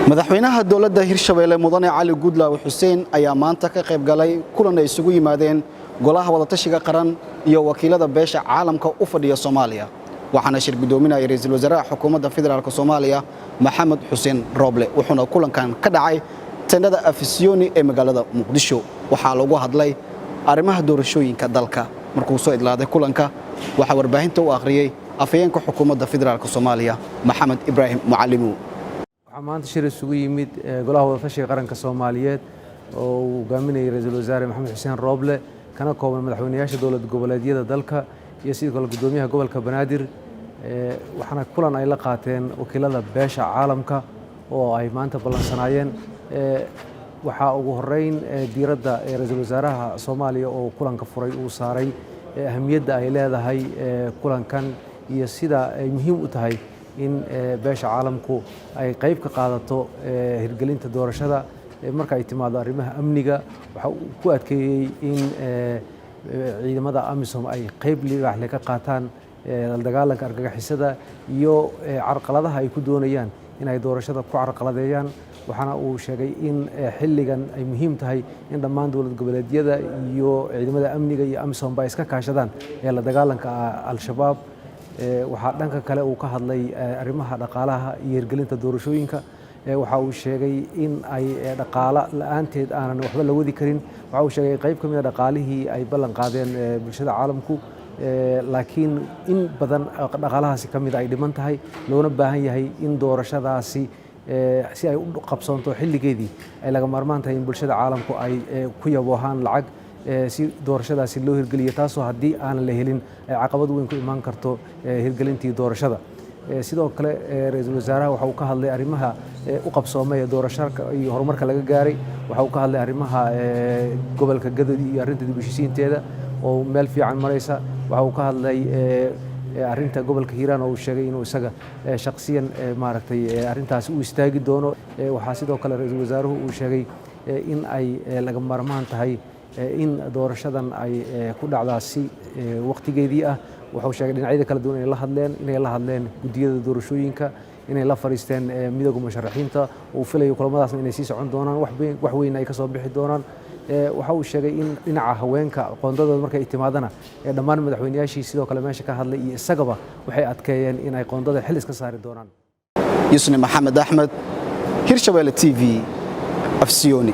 madaxweynaha dowladda Hirshabeelle Mudane Cali Gudlaaw Xuseen ayaa maanta ka qayb galay kulan ay isugu yimaadeen golaha wadatashiga qaran iyo wakiilada beesha caalamka u fadhiya Soomaaliya waxaana shir gudoominaya ra'iisul wasaaraha xukuumadda federaalka Soomaaliya Maxamed Xuseen Roble wuxuuna kulankan ka dhacay tendada Afisyooni ee magaalada Muqdisho waxaa lagu hadlay arrimaha doorashooyinka dalka markuu soo idlaaday kulanka waxa warbaahinta u akhriyay afayeenka xukuumadda federaalka Soomaaliya Maxamed Ibrahim Mucallimu maanta shir isugu yimid golaha wadatashiga qaranka Soomaaliyeed oo uu hogaaminayay ra'iisul wasaare Maxamed Xuseen Roble kana kooban madaxweynayaasha dowlad goboleedyada dalka iyo sidoo kale gudoomiyaha gobolka Banaadir waxaana kulan ay la qaateen wakiilada beesha caalamka oo ay maanta ballansanaayeen waxa ugu horeyn diiradda ra'iisul wasaaraha Soomaaliya oo kulanka furay uu saaray ahamiyadda ay leedahay kulankan iyo sida ay muhiim u tahay in beesha caalamku ay qayb ka qaadato hirgelinta doorashada marka ay timaado arrimaha amniga waxa uu ku adkeeyay in ciidamada AMISOM ay qayb libaax leh ka qaataan la dagaalanka argagixisada iyo carqaladaha ay ku doonayaan in ay doorashada ku carqaladeeyaan waxaana uu sheegay in xilligan ay muhiim tahay in dhammaan dowlad goboleedyada iyo ciidamada amniga iyo AMISOM ba iska kaashadaan la dagaalanka al-shabaab waxaa dhanka kale uu ka hadlay arrimaha dhaqaalaha iyo hirgelinta doorashooyinka waxa uu sheegay in ay dhaqaale la'aanteed aanan waxba la wadi karin waxa uu sheegay qayb ka mid ah dhaqaalihii ay ballan qaadeen bulshada caalamku laakiin in badan dhaqaalahaasi ka mid ay dhiman tahay loona baahan yahay in doorashadaasi si ay u qabsoonto xilligeedii ay laga maarmaan tahay in bulshada caalamku ay ku yaboohaan lacag si doorashadaasi loo hirgeliyo taasoo haddii aan la helin ay caqabad weyn ku imaan karto hirgelintii doorashada sidoo kale ra'iisul wasaaraha waxa uu ka hadlay arrimaha u qabsoomay doorashada iyo horumarka laga gaaray waxa uu ka hadlay arrimaha gobolka Gadoodi iyo arrinta dib u heshiisiinteeda oo meel fiican maraysa waxa uu ka hadlay arrinta gobolka Hiiraan oo uu sheegay inuu isaga shakhsiyan maaragtay arrintaasi u istaagi doono waxa sidoo kale ra'iisul wasaaruhu uu sheegay in ay laga maarmaan tahay in doorashadan ay ku dhacdaa si waqtigeedii ah wuxuu sheegay dhinacyada kala duwan inay la hadleen gudiyada doorashooyinka inay la fariisteen midowga musharaxiinta uu filayo kulamadaasna inay sii socon doonaan wax weyn ay ka soo bixi doonaan waxa uu sheegay in dhinaca haweenka qoondadooda markay timaadana dhammaan madaxweynayaashii sidoo kale meesha ka hadlay iyo isagaba waxay adkeeyeen in ay qoondada xil iska saari doonaan Yusni Maxamed Axmed Hirshabeelle TV Afisyooni